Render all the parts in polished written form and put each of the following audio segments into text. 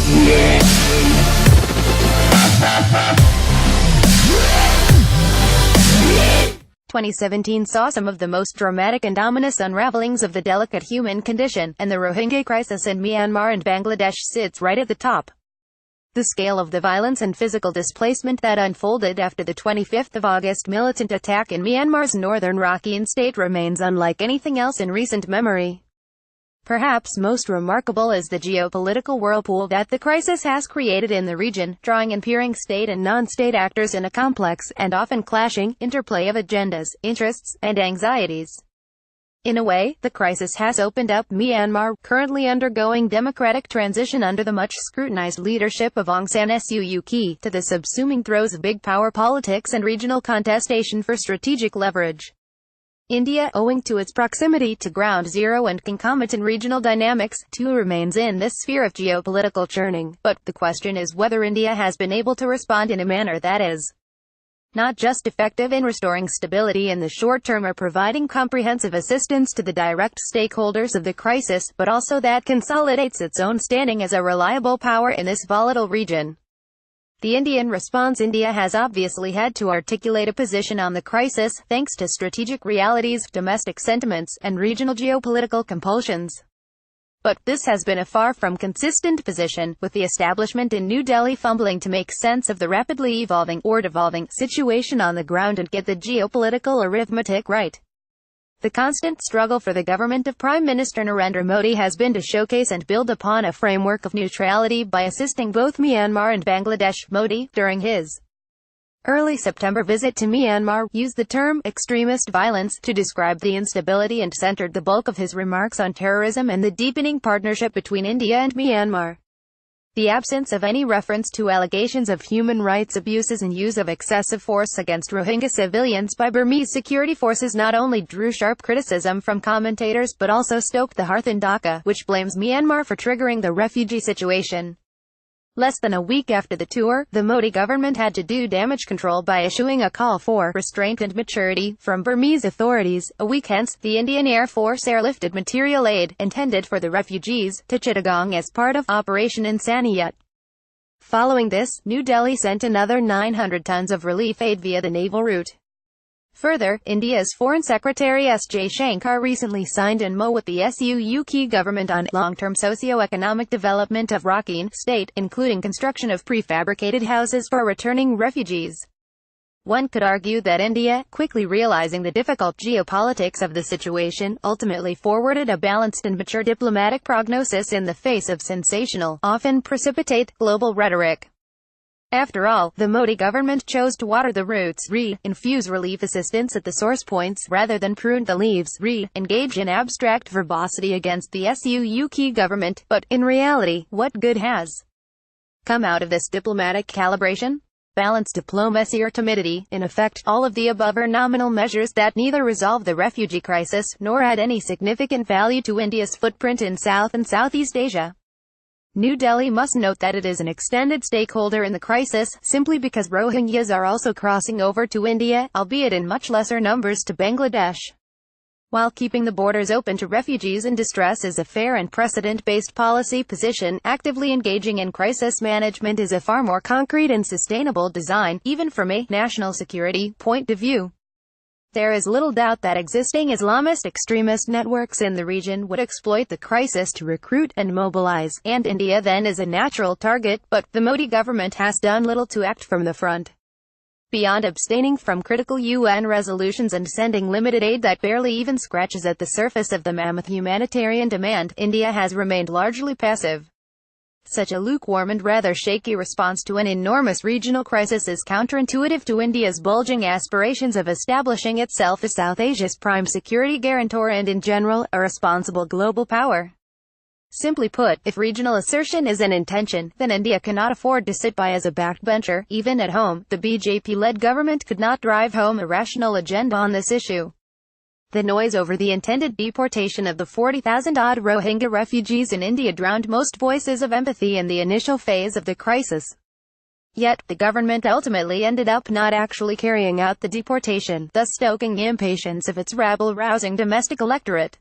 "2017 saw some of the most dramatic and ominous unravelings of the delicate human condition, and the Rohingya crisis in Myanmar and Bangladesh sits right at the top. The scale of the violence and physical displacement that unfolded after the 25th of August militant attack in Myanmar's northern Rakhine state remains unlike anything else in recent memory. Perhaps most remarkable is the geopolitical whirlpool that the crisis has created in the region, drawing and peering state and non-state actors in a complex, and often clashing, interplay of agendas, interests, and anxieties. In a way, the crisis has opened up Myanmar, currently undergoing democratic transition under the much-scrutinized leadership of Aung San Suu Kyi, to the subsuming throes of big power politics and regional contestation for strategic leverage. India, owing to its proximity to ground zero and concomitant regional dynamics, too remains in this sphere of geopolitical churning, but the question is whether India has been able to respond in a manner that is not just effective in restoring stability in the short term or providing comprehensive assistance to the direct stakeholders of the crisis, but also that consolidates its own standing as a reliable power in this volatile region. The Indian response: India has obviously had to articulate a position on the crisis, thanks to strategic realities, domestic sentiments, and regional geopolitical compulsions. But this has been a far from consistent position, with the establishment in New Delhi fumbling to make sense of the rapidly evolving, or devolving, situation on the ground and get the geopolitical arithmetic right. The constant struggle for the government of Prime Minister Narendra Modi has been to showcase and build upon a framework of neutrality by assisting both Myanmar and Bangladesh. Modi, during his early September visit to Myanmar, used the term extremist violence to describe the instability and centered the bulk of his remarks on terrorism and the deepening partnership between India and Myanmar. The absence of any reference to allegations of human rights abuses and use of excessive force against Rohingya civilians by Burmese security forces not only drew sharp criticism from commentators but also stoked the hearth in Dhaka, which blames Myanmar for triggering the refugee situation. Less than a week after the tour, the Modi government had to do damage control by issuing a call for restraint and maturity from Burmese authorities. A week hence, the Indian Air Force airlifted material aid, intended for the refugees, to Chittagong as part of Operation Insaniyat. Following this, New Delhi sent another 900 tons of relief aid via the naval route. Further, India's Foreign Secretary S. J. Shankar recently signed an MoU with the Suu Kyi government on long-term socio-economic development of Rakhine state, including construction of prefabricated houses for returning refugees. One could argue that India, quickly realizing the difficult geopolitics of the situation, ultimately forwarded a balanced and mature diplomatic prognosis in the face of sensational, often precipitate, global rhetoric. After all, the Modi government chose to water the roots, infuse relief assistance at the source points, rather than prune the leaves, engage in abstract verbosity against the Suu Kyi government. But, in reality, what good has come out of this diplomatic calibration? Balanced diplomacy or timidity? In effect, all of the above are nominal measures that neither resolve the refugee crisis, nor add any significant value to India's footprint in South and Southeast Asia. New Delhi must note that it is an extended stakeholder in the crisis, simply because Rohingyas are also crossing over to India, albeit in much lesser numbers to Bangladesh. While keeping the borders open to refugees in distress is a fair and precedent-based policy position, actively engaging in crisis management is a far more concrete and sustainable design, even from a national security point of view. There is little doubt that existing Islamist extremist networks in the region would exploit the crisis to recruit and mobilize, and India then is a natural target, but the Modi government has done little to act from the front. Beyond abstaining from critical UN resolutions and sending limited aid that barely even scratches at the surface of the mammoth humanitarian demand, India has remained largely passive. Such a lukewarm and rather shaky response to an enormous regional crisis is counterintuitive to India's bulging aspirations of establishing itself as South Asia's prime security guarantor and in general, a responsible global power. Simply put, if regional assertion is an intention, then India cannot afford to sit by as a backbencher. Even at home, the BJP-led government could not drive home a rational agenda on this issue. The noise over the intended deportation of the 40,000-odd Rohingya refugees in India drowned most voices of empathy in the initial phase of the crisis. Yet, the government ultimately ended up not actually carrying out the deportation, thus stoking the impatience of its rabble-rousing domestic electorate.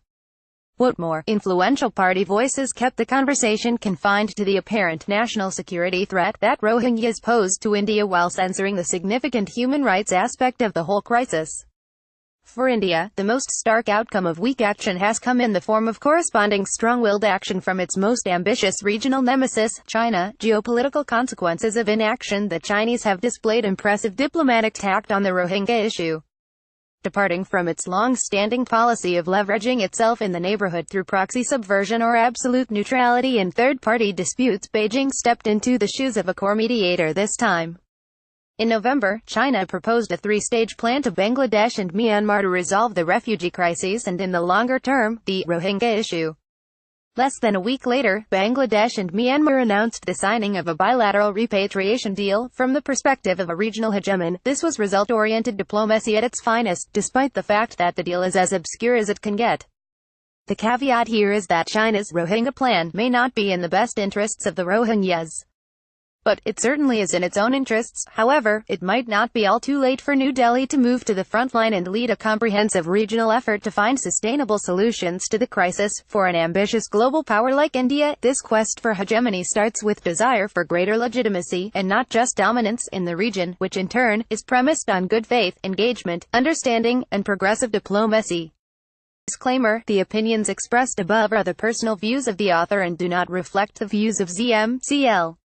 What more, influential party voices kept the conversation confined to the apparent national security threat that Rohingyas posed to India while censoring the significant human rights aspect of the whole crisis. For India, the most stark outcome of weak action has come in the form of corresponding strong-willed action from its most ambitious regional nemesis, China. Geopolitical consequences of inaction. The Chinese have displayed impressive diplomatic tact on the Rohingya issue. Departing from its long-standing policy of leveraging itself in the neighborhood through proxy subversion or absolute neutrality in third-party disputes, Beijing stepped into the shoes of a core mediator this time. In November, China proposed a three-stage plan to Bangladesh and Myanmar to resolve the refugee crises and, in the longer term, the Rohingya issue. Less than a week later, Bangladesh and Myanmar announced the signing of a bilateral repatriation deal. From the perspective of a regional hegemon, this was result-oriented diplomacy at its finest, despite the fact that the deal is as obscure as it can get. The caveat here is that China's Rohingya plan may not be in the best interests of the Rohingyas. But it certainly is in its own interests. However, it might not be all too late for New Delhi to move to the front line and lead a comprehensive regional effort to find sustainable solutions to the crisis. For an ambitious global power like India, this quest for hegemony starts with desire for greater legitimacy, and not just dominance, in the region, which in turn, is premised on good faith, engagement, understanding, and progressive diplomacy. Disclaimer: the opinions expressed above are the personal views of the author and do not reflect the views of ZMCL.